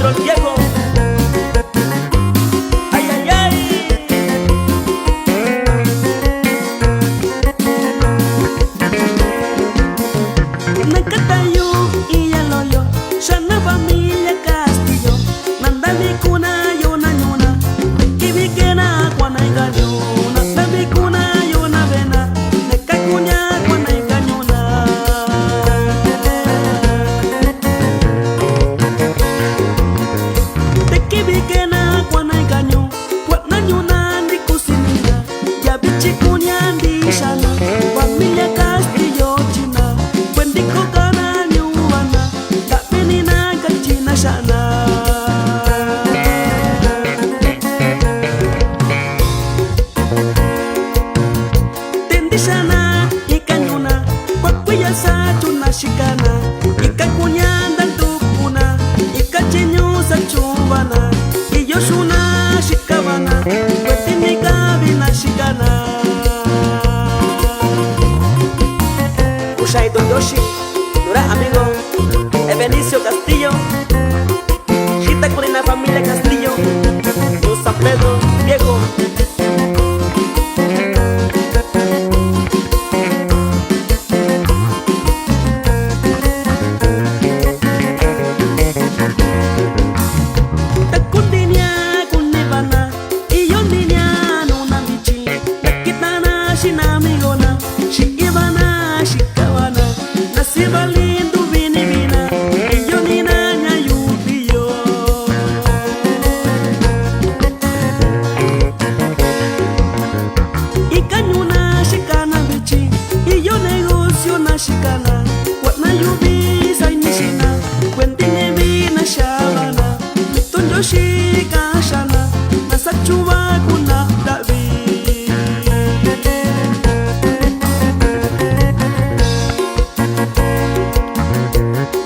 Pedro el Viejo. Ay, ay, ay. Nakatayo iyaloyo Shana familia Castillo Nandami kuna yona nyona Kibikena kwa naiganyo Nandami kuna yona bena Nekakunya kwa naiganyona Tekibikena kwa naiganyo Kwa nanyona ndi kusinina Yabichi kunya ndi shana Familia Castillo china Wendiko kana nyuwana Kapinina kachina shana Tendi shana ikanyuna Kwa kuya sa tunashikana Ikakunyanda tukuna Ikachinyusa chumbana Iyoshuna shikabana Wetimika binashikana Ushaito Yoshi, Nura amigo, Benicio Castillo, Gita Corina familia Castillo, Luz San Pedro Viejo. Takundinia kunibana, iyo ninia nuna michi, nakitana shinamigona, shikibana shikawana, nasibalindu binibina, iyo nina nyayubiyo. Ikanyuna shikana bichi, iyo negocio na shikana, wana yubi sainishina, kwendinyebi na shabana, mitonjo shikashana, nasachuba kuna dabi.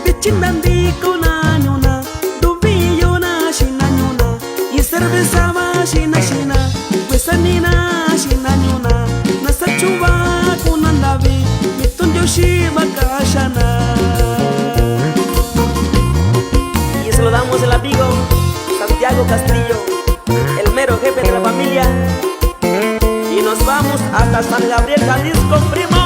Bichindandiko na nyuna, dubiyo na shina nyuna, yiserveza ba shina shina, wesanina shina nyuna, nasachuba kuna ndabi, mitonjo shiba kashana. Y se lo damos el amigo Santiago Castillo, el mero jefe de la familia. Y nos vamos hasta San Gabriel, Jalisco, primo.